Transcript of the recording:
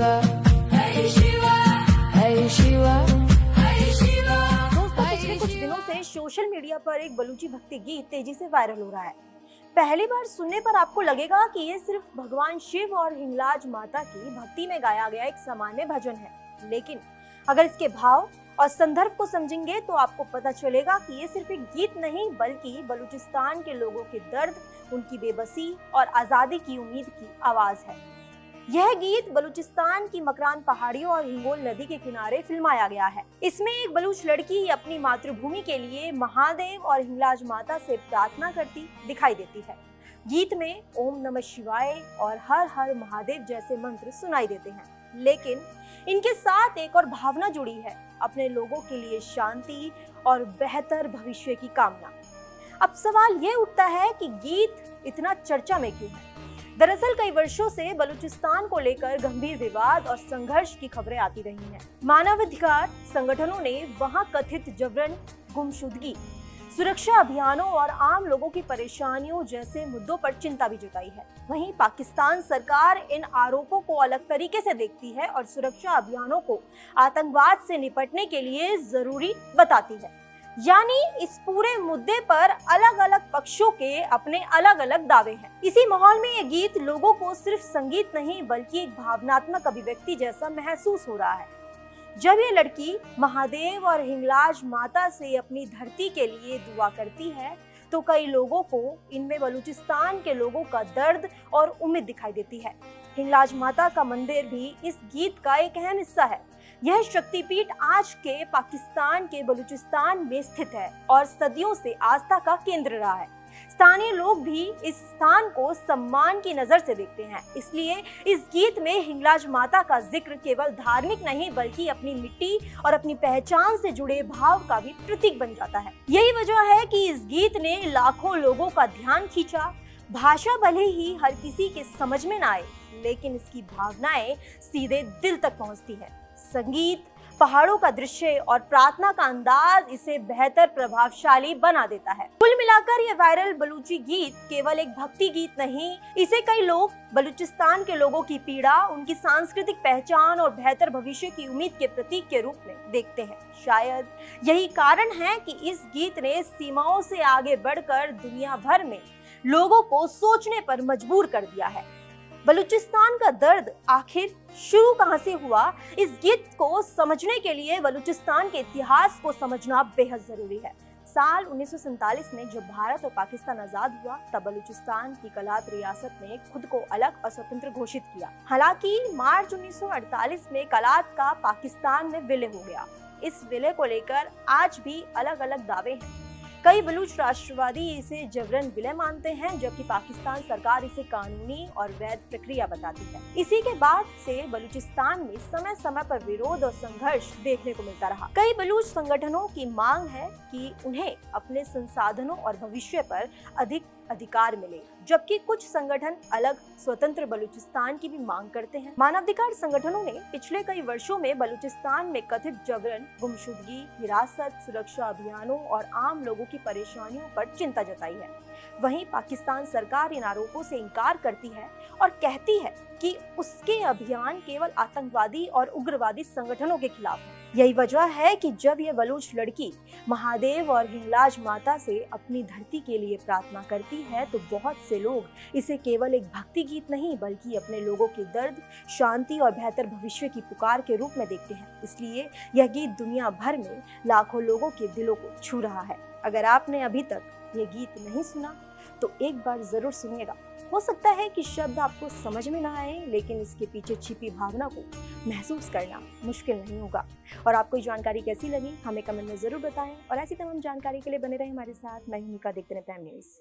Shiva, Hey Shiva, Hey Shiva, Hey Shiva। दोस्तों, पिछले कुछ दिनों से सोशल मीडिया पर एक बलूची भक्ति गीत तेजी से वायरल हो रहा है। पहली बार सुनने पर आपको लगेगा कि ये सिर्फ भगवान शिव और हिंगलाज माता की भक्ति में गाया गया एक सामान्य भजन है, लेकिन अगर इसके भाव और संदर्भ को समझेंगे तो आपको पता चलेगा कि ये सिर्फ एक गीत नहीं बल्कि बलूचिस्तान के लोगों के दर्द, उनकी बेबसी और आजादी की उम्मीद की आवाज है। यह गीत बलूचिस्तान की मकरान पहाड़ियों और हिंगोल नदी के किनारे फिल्माया गया है। इसमें एक बलूच लड़की अपनी मातृभूमि के लिए महादेव और हिंगलाज माता से प्रार्थना करती दिखाई देती है। गीत में ओम नमः शिवाय और हर हर महादेव जैसे मंत्र सुनाई देते हैं, लेकिन इनके साथ एक और भावना जुड़ी है, अपने लोगों के लिए शांति और बेहतर भविष्य की कामना। अब सवाल ये उठता है कि गीत इतना चर्चा में क्यों है? दरअसल कई वर्षों से बलूचिस्तान को लेकर गंभीर विवाद और संघर्ष की खबरें आती रही हैं। मानवाधिकार संगठनों ने वहां कथित जबरन, गुमशुदगी, सुरक्षा अभियानों और आम लोगों की परेशानियों जैसे मुद्दों पर चिंता भी जताई है। वहीं पाकिस्तान सरकार इन आरोपों को अलग तरीके से देखती है और सुरक्षा अभियानों को आतंकवाद से निपटने के लिए जरूरी बताती है। यानी इस पूरे मुद्दे पर अलग अलग पक्षों के अपने अलग अलग दावे हैं। इसी माहौल में ये गीत लोगों को सिर्फ संगीत नहीं बल्कि एक भावनात्मक अभिव्यक्ति जैसा महसूस हो रहा है। जब ये लड़की महादेव और हिंगलाज माता से अपनी धरती के लिए दुआ करती है तो कई लोगों को इनमें बलूचिस्तान के लोगों का दर्द और उम्मीद दिखाई देती है। हिंगलाज माता का मंदिर भी इस गीत का एक अहम हिस्सा है। यह शक्तिपीठ आज के पाकिस्तान के बलूचिस्तान में स्थित है और सदियों से आस्था का केंद्र रहा है। स्थानीय लोग भी इस स्थान को सम्मान की नजर से देखते हैं, इसलिए इस गीत में हिंगलाज माता का जिक्र केवल धार्मिक नहीं बल्कि अपनी मिट्टी और अपनी पहचान से जुड़े भाव का भी प्रतीक बन जाता है। यही वजह है कि इस गीत ने लाखों लोगों का ध्यान खींचा। भाषा भले ही हर किसी के समझ में न आए, लेकिन इसकी भावनाएं सीधे दिल तक पहुंचती है। संगीत, पहाड़ों का दृश्य और प्रार्थना का अंदाज इसे बेहतर प्रभावशाली बना देता है। कुल मिलाकर ये वायरल बलूची गीत केवल एक भक्ति गीत नहीं, इसे कई लोग बलूचिस्तान के लोगों की पीड़ा, उनकी सांस्कृतिक पहचान और बेहतर भविष्य की उम्मीद के प्रतीक के रूप में देखते हैं। शायद यही कारण है कि इस गीत ने सीमाओं से आगे बढ़कर दुनिया भर में लोगों को सोचने पर मजबूर कर दिया है। बलूचिस्तान का दर्द आखिर शुरू कहां से हुआ, इस गीत को समझने के लिए बलूचिस्तान के इतिहास को समझना बेहद जरूरी है। साल 1947 में जब भारत और पाकिस्तान आजाद हुआ तब बलूचिस्तान की कलात रियासत ने खुद को अलग और स्वतंत्र घोषित किया। हालांकि मार्च 1948 में कलात का पाकिस्तान में विलय हो गया। इस विलय को लेकर आज भी अलग अलग दावे हैं। कई बलूच राष्ट्रवादी इसे जबरन विलय मानते हैं, जबकि पाकिस्तान सरकार इसे कानूनी और वैध प्रक्रिया बताती है। इसी के बाद से बलूचिस्तान में समय समय पर विरोध और संघर्ष देखने को मिलता रहा। कई बलूच संगठनों की मांग है कि उन्हें अपने संसाधनों और भविष्य पर अधिक अधिकार मिले, जबकि कुछ संगठन अलग स्वतंत्र बलूचिस्तान की भी मांग करते हैं। मानवाधिकार संगठनों ने पिछले कई वर्षों में बलूचिस्तान में कथित जबरन, गुमशुदगी, हिरासत, सुरक्षा अभियानों और आम लोगों की परेशानियों पर चिंता जताई है। वहीं पाकिस्तान सरकार इन आरोपों से इनकार करती है और कहती है कि उसके अभियान केवल आतंकवादी और उग्रवादी संगठनों के खिलाफ है। यही वजह है कि जब यह बलूच लड़की महादेव और हिंगलाज माता से अपनी धरती के लिए प्रार्थना करती है तो बहुत से लोग इसे केवल एक भक्ति गीत नहीं बल्कि अपने लोगों के दर्द, शांति और बेहतर भविष्य की पुकार के रूप में देखते हैं। इसलिए यह गीत दुनिया भर में लाखों लोगों के दिलों को छू रहा है। अगर आपने अभी तक ये गीत नहीं सुना तो एक बार जरूर सुनिएगा। हो सकता है कि शब्द आपको समझ में ना आए, लेकिन इसके पीछे छिपी भावना को महसूस करना मुश्किल नहीं होगा। और आपको ये जानकारी कैसी लगी हमें कमेंट में जरूर बताएं और ऐसी तमाम जानकारी के लिए बने रहें हमारे साथ। मैं हूं निका, देखते रहें प्राइम न्यूज़।